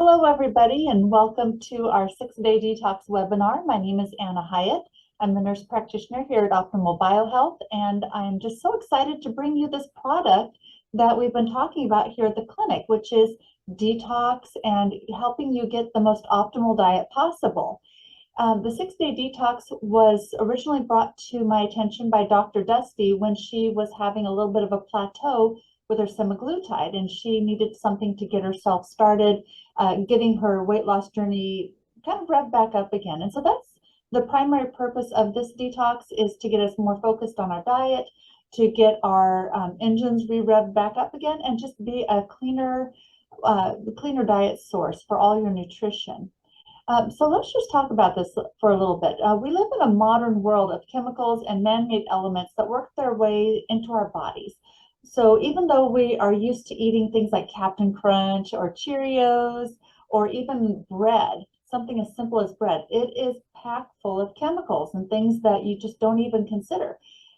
Hello, everybody, and welcome to our 6-Day Detox webinar. My name is Anna Hiatt. I'm the nurse practitioner here at Optimal Biohealth, and I'm just so excited to bring you this product that we've been talking about here at the clinic, which is Detox and helping you get the most optimal diet possible. The 6-Day Detox was originally brought to my attention by Dr. Dusty when she was having a little bit of a plateau with her semaglutide, and she needed something to get herself started, getting her weight loss journey kind of revved back up again. And so that's the primary purpose of this detox, is to get us more focused on our diet, to get our engines re-revved back up again, and just be a cleaner diet source for all your nutrition. So let's just talk about this for a little bit. We live in a modern world of chemicals and man-made elements that work their way into our bodies. So even though we are used to eating things like Captain Crunch or Cheerios or even bread, something as simple as bread, it is packed full of chemicals and things that you just don't even consider.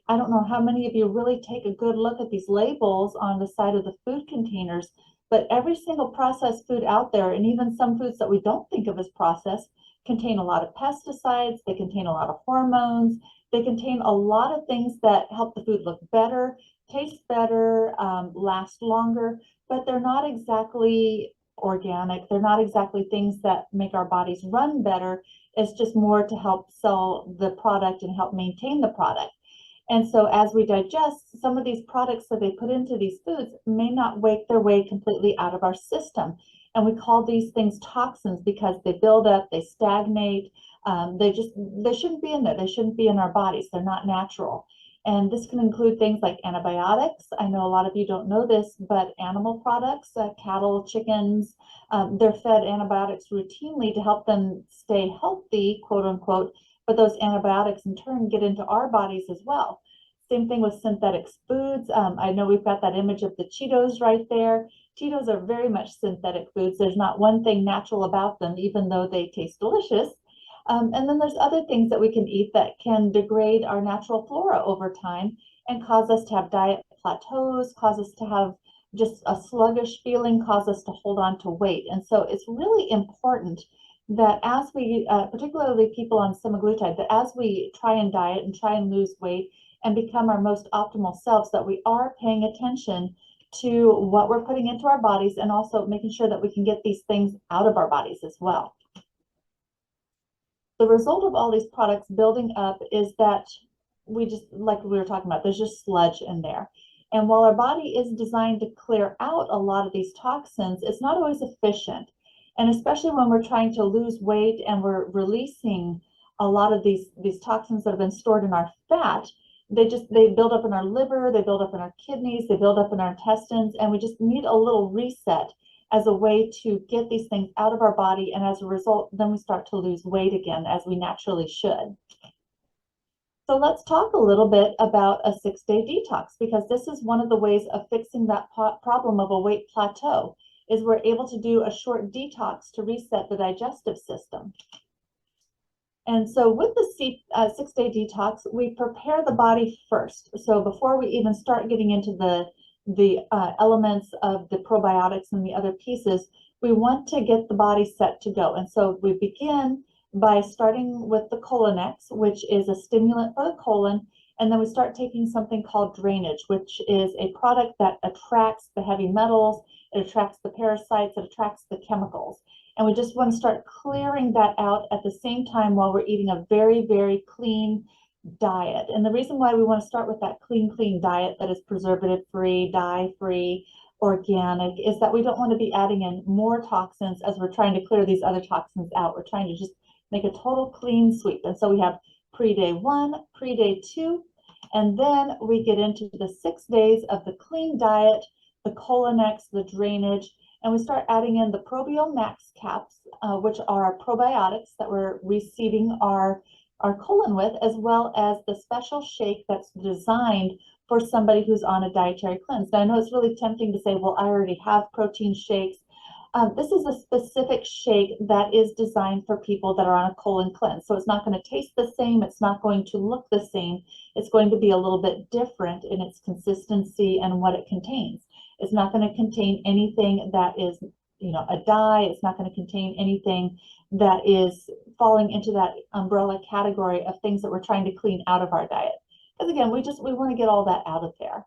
I don't know how many of you really take a good look at these labels on the side of the food containers, but every single processed food out there, and even some foods that we don't think of as processed, contain a lot of pesticides, they contain a lot of hormones, they contain a lot of things that help the food look better, taste better, last longer, but they're not exactly organic. They're not exactly things that make our bodies run better. It's just more to help sell the product and help maintain the product. And so as we digest, some of these products that they put into these foods may not wake their way completely out of our system. And we call these things toxins because they build up, they stagnate, they shouldn't be in there. They shouldn't be in our bodies. They're not natural. And this can include things like antibiotics. I know a lot of you don't know this, but animal products, cattle, chickens, they're fed antibiotics routinely to help them stay healthy, quote unquote, but those antibiotics in turn get into our bodies as well. Same thing with synthetic foods. I know we've got that image of the Cheetos right there. Cheetos are very much synthetic foods. There's not one thing natural about them, even though they taste delicious. And then there's other things that we can eat that can degrade our natural flora over time and cause us to have diet plateaus, cause us to have just a sluggish feeling, cause us to hold on to weight. And so it's really important that as we, particularly people on semaglutide, that as we try and diet and try and lose weight and become our most optimal selves, that we are paying attention to what we're putting into our bodies and also making sure that we can get these things out of our bodies as well. The result of all these products building up is that we just, like we were talking about, there's just sludge in there. And while our body is designed to clear out a lot of these toxins, it's not always efficient. And especially when we're trying to lose weight and we're releasing a lot of these toxins that have been stored in our fat, they build up in our liver, they build up in our kidneys, they build up in our intestines, and we just need a little reset as a way to get these things out of our body. And as a result, then we start to lose weight again, as we naturally should. So let's talk a little bit about a 6-day detox, because this is one of the ways of fixing that problem of a weight plateau, is we're able to do a short detox to reset the digestive system. And so with the 6-day detox, we prepare the body first. So before we even start getting into the elements of the probiotics and the other pieces, we want to get the body set to go. And so we begin by starting with the Colonex, which is a stimulant for the colon. And then we start taking something called drainage, which is a product that attracts the heavy metals, it attracts the parasites, it attracts the chemicals. And we just want to start clearing that out at the same time while we're eating a very, very clean diet. And the reason why we want to start with that clean diet that is preservative-free, dye-free, organic, is that we don't want to be adding in more toxins as we're trying to clear these other toxins out. We're trying to just make a total clean sweep. And so we have pre-day 1, pre-day 2, and then we get into the 6 days of the clean diet, the Colonex, the drainage, and we start adding in the Probiome Max caps, which are probiotics that we're reseeding our colon with, as well as the special shake that's designed for somebody who's on a dietary cleanse. Now, I know it's really tempting to say, well, I already have protein shakes. This is a specific shake that is designed for people that are on a colon cleanse. So it's not going to taste the same. It's not going to look the same. It's going to be a little bit different in its consistency and what it contains. It's not going to contain anything that is a dye. It's not going to contain anything that is falling into that umbrella category of things that we're trying to clean out of our diet. Because again, we want to get all that out of there.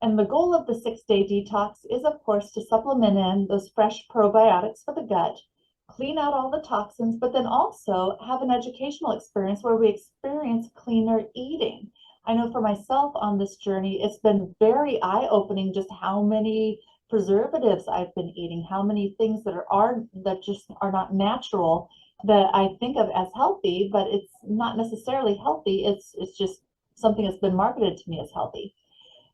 And the goal of the 6-day detox is, of course, to supplement in those fresh probiotics for the gut, clean out all the toxins, but then also have an educational experience where we experience cleaner eating. I know for myself on this journey, it's been very eye-opening just how many preservatives I've been eating, how many things that just are not natural that I think of as healthy, but it's not necessarily healthy. It's just something that's been marketed to me as healthy.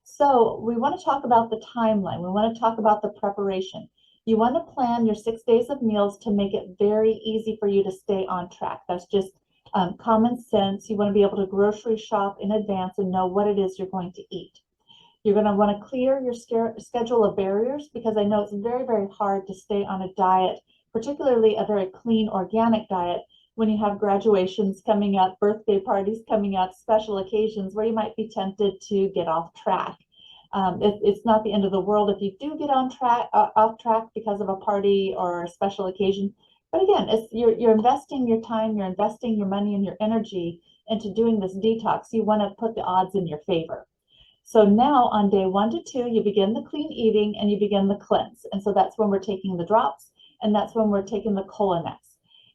So we want to talk about the timeline. We want to talk about the preparation. You want to plan your 6 days of meals to make it very easy for you to stay on track. That's just common sense. You want to be able to grocery shop in advance and know what it is you're going to eat. You're going to want to clear your schedule of barriers, because I know it's very, very hard to stay on a diet, particularly a very clean organic diet, when you have graduations coming up, birthday parties coming up, special occasions where you might be tempted to get off track. It's not the end of the world if you do get off track because of a party or a special occasion. But again, you're investing your time, you're investing your money and your energy into doing this detox. You want to put the odds in your favor. So now on day 1 to 2, you begin the clean eating and you begin the cleanse. And so that's when we're taking the drops, and that's when we're taking the Colonex.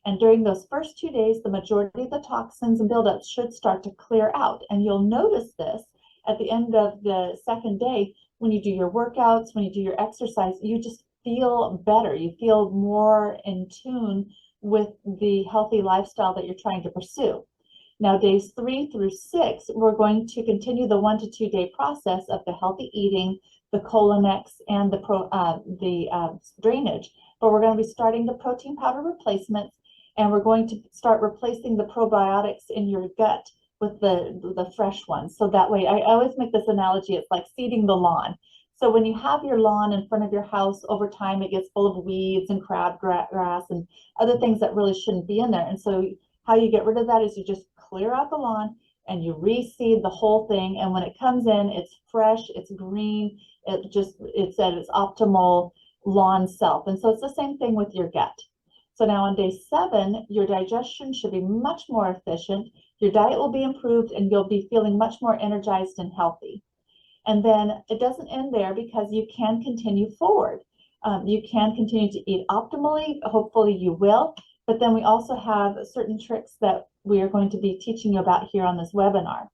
And during those first 2 days, the majority of the toxins and buildups should start to clear out. And you'll notice this at the end of the second day, when you do your workouts, when you do your exercise, you just feel better. You feel more in tune with the healthy lifestyle that you're trying to pursue. Now, days 3 through 6, we're going to continue the 1 to 2 day process of the healthy eating, the Colonex, and the drainage. But we're going to be starting the protein powder replacements, and we're going to start replacing the probiotics in your gut with the fresh ones. So that way, I always make this analogy, it's like seeding the lawn. So when you have your lawn in front of your house, over time it gets full of weeds and crabgrass and other things that really shouldn't be in there. And so how you get rid of that is you just clear out the lawn and you reseed the whole thing. And when it comes in, it's fresh, it's green, it's at its optimal lawn self. And so it's the same thing with your gut. So now on day 7, your digestion should be much more efficient. Your diet will be improved and you'll be feeling much more energized and healthy. And then it doesn't end there, because you can continue forward. You can continue to eat optimally. Hopefully you will. But then we also have certain tricks that we are going to be teaching you about here on this webinar.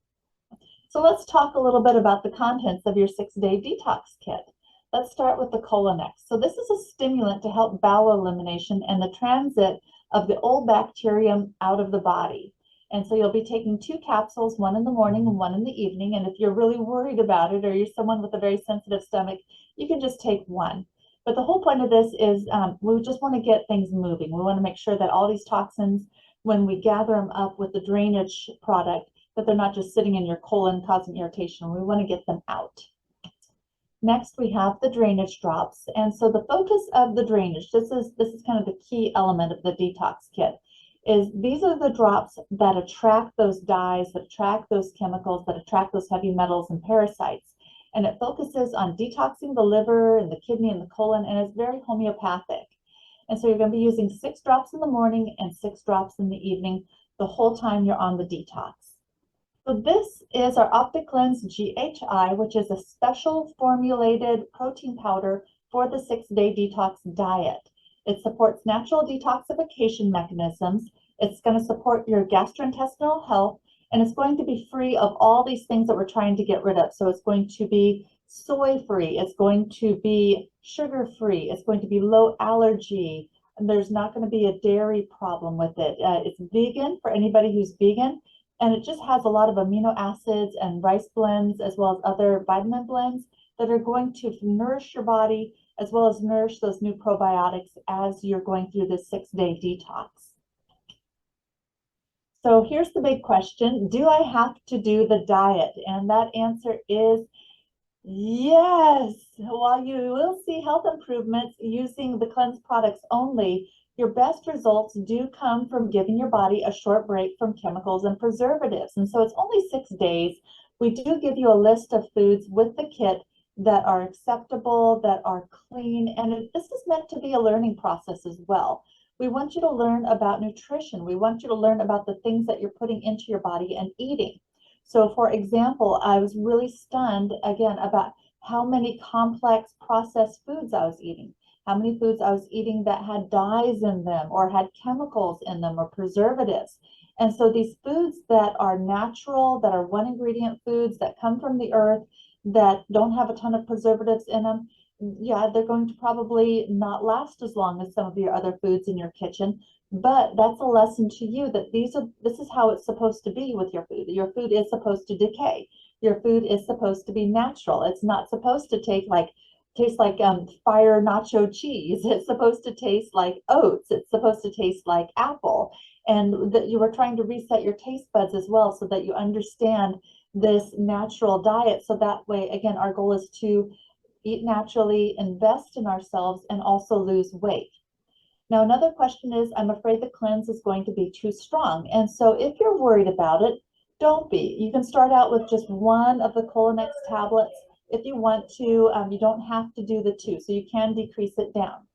So let's talk a little bit about the contents of your 6-day detox kit. Let's start with the Colonex. So this is a stimulant to help bowel elimination and the transit of the old bacterium out of the body. And so you'll be taking 2 capsules, one in the morning and one in the evening. And if you're really worried about it, or you're someone with a very sensitive stomach, you can just take one. But the whole point of this is we just want to get things moving. We want to make sure that all these toxins, when we gather them up with the drainage product, that they're not just sitting in your colon causing irritation. We want to get them out. Next, we have the drainage drops. And so the focus of the drainage, this is kind of the key element of the detox kit, is these are the drops that attract those dyes, that attract those chemicals, that attract those heavy metals and parasites. And it focuses on detoxing the liver and the kidney and the colon, and it's very homeopathic. And so you're going to be using 6 drops in the morning and 6 drops in the evening the whole time you're on the detox. So this is our OptiCleanse GHI, which is a special formulated protein powder for the 6-day detox diet. It supports natural detoxification mechanisms. It's going to support your gastrointestinal health, and it's going to be free of all these things that we're trying to get rid of. So it's going to be soy-free, it's going to be sugar-free, it's going to be low allergy, and there's not going to be a dairy problem with it. It's vegan for anybody who's vegan, and it just has a lot of amino acids and rice blends, as well as other vitamin blends that are going to nourish your body, as well as nourish those new probiotics as you're going through this 6-day detox. So here's the big question: do I have to do the diet? And that answer is yes. While you will see health improvements using the cleanse products only, your best results do come from giving your body a short break from chemicals and preservatives. And so it's only 6 days. We do give you a list of foods with the kit that are acceptable, that are clean. And this is meant to be a learning process as well. We want you to learn about nutrition. We want you to learn about the things that you're putting into your body and eating. So for example, I was really stunned again about how many complex processed foods I was eating, how many foods I was eating that had dyes in them or had chemicals in them or preservatives. And so these foods that are natural, that are one ingredient foods that come from the earth, that don't have a ton of preservatives in them, yeah, they're going to probably not last as long as some of your other foods in your kitchen. But that's a lesson to you that this is how it's supposed to be with your food. Your food is supposed to decay. Your food is supposed to be natural. It's not supposed to taste like fire nacho cheese. It's supposed to taste like oats. It's supposed to taste like apple. And that you are trying to reset your taste buds as well so that you understand this natural diet. So that way, again, our goal is to eat naturally, invest in ourselves, and also lose weight. Now, another question is, I'm afraid the cleanse is going to be too strong. And so if you're worried about it, don't be. You can start out with just one of the Colonex tablets. If you want to, you don't have to do the two, so you can decrease it down.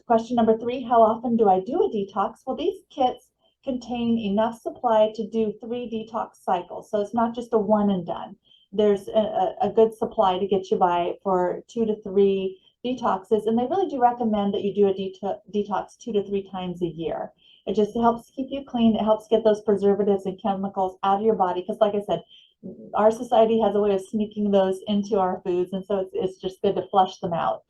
Question number 3, how often do I do a detox? Well, these kits contain enough supply to do 3 detox cycles. So it's not just a one and done. There's a good supply to get you by for 2 to 3 detoxes. And they really do recommend that you do a detox 2 to 3 times a year. It just helps keep you clean. It helps get those preservatives and chemicals out of your body. Because like I said, our society has a way of sneaking those into our foods. And so it's just good to flush them out.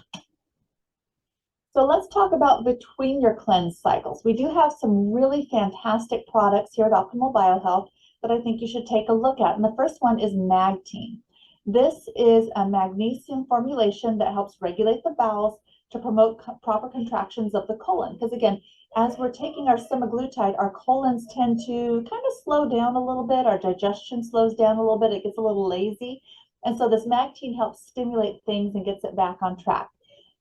So let's talk about between your cleanse cycles. We do have some really fantastic products here at Optimal Biohealth that I think you should take a look at. And the first one is Magtein. This is a magnesium formulation that helps regulate the bowels to promote proper contractions of the colon. Because again, as we're taking our semaglutide, our colons tend to kind of slow down a little bit. Our digestion slows down a little bit. It gets a little lazy. And so this Magtein helps stimulate things and gets it back on track.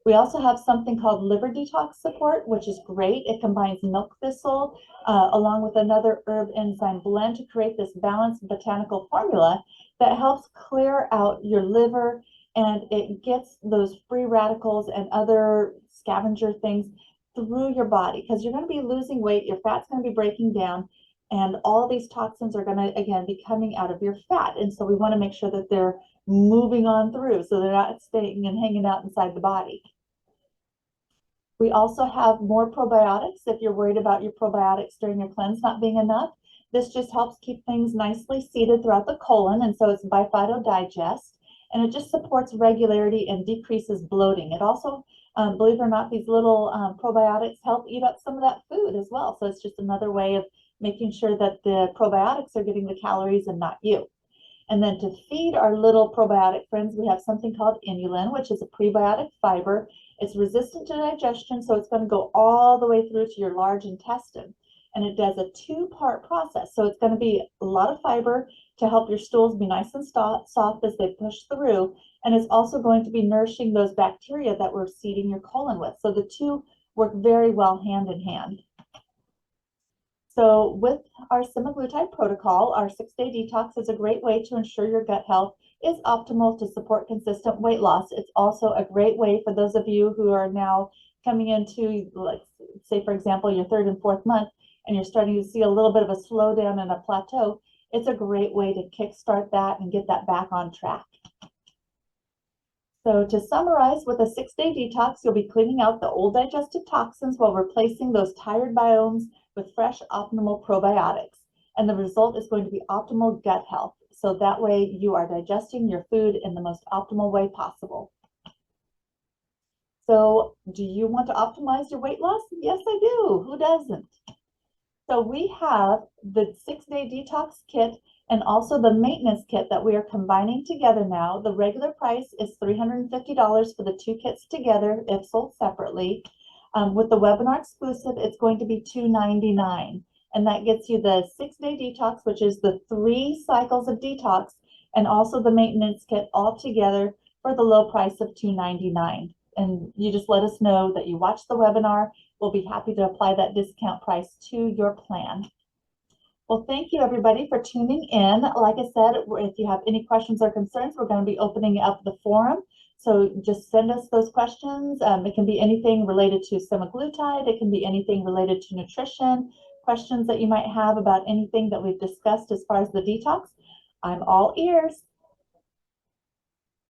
We also have something called liver detox support, which is great. It combines milk thistle along with another herb enzyme blend to create this balanced botanical formula that helps clear out your liver, and it gets those free radicals and other scavenger things through your body, because you're going to be losing weight, your fat's going to be breaking down, and all these toxins are going to, again, be coming out of your fat. And so we want to make sure that they're moving on through so they're not staying and hanging out inside the body. We also have more probiotics if you're worried about your probiotics during your cleanse not being enough. This just helps keep things nicely seated throughout the colon, and so it's Bifido Digest, and it just supports regularity and decreases bloating. It also, believe it or not, these little probiotics help eat up some of that food as well. So it's just another way of making sure that the probiotics are getting the calories and not you. And then to feed our little probiotic friends, we have something called inulin, which is a prebiotic fiber. It's resistant to digestion, so it's going to go all the way through to your large intestine. And it does a 2-part process. So it's going to be a lot of fiber to help your stools be nice and soft as they push through. And it's also going to be nourishing those bacteria that we're seeding your colon with. So the two work very well hand in hand. So with our semaglutide protocol, our 6-day detox is a great way to ensure your gut health is optimal to support consistent weight loss. It's also a great way for those of you who are now coming into, let's say, for example, your 3rd and 4th month, and you're starting to see a little bit of a slowdown and a plateau. It's a great way to kickstart that and get that back on track. So to summarize, with a 6-day detox, you'll be cleaning out the old digestive toxins while replacing those tired biomes with fresh, optimal probiotics. And the result is going to be optimal gut health. So that way you are digesting your food in the most optimal way possible. So do you want to optimize your weight loss? Yes, I do. Who doesn't? So we have the 6-day detox kit and also the maintenance kit that we are combining together now. The regular price is $350 for the 2 kits together if sold separately. With the webinar exclusive, it's going to be $299. And that gets you the 6-day detox, which is the 3 cycles of detox, and also the maintenance kit all together for the low price of $299. And you just let us know that you watched the webinar. We'll be happy to apply that discount price to your plan. Well, thank you everybody for tuning in. Like I said, if you have any questions or concerns, we're going to be opening up the forum. So just send us those questions. It can be anything related to semaglutide. It can be anything related to nutrition, questions that you might have about anything that we've discussed as far as the detox. I'm all ears.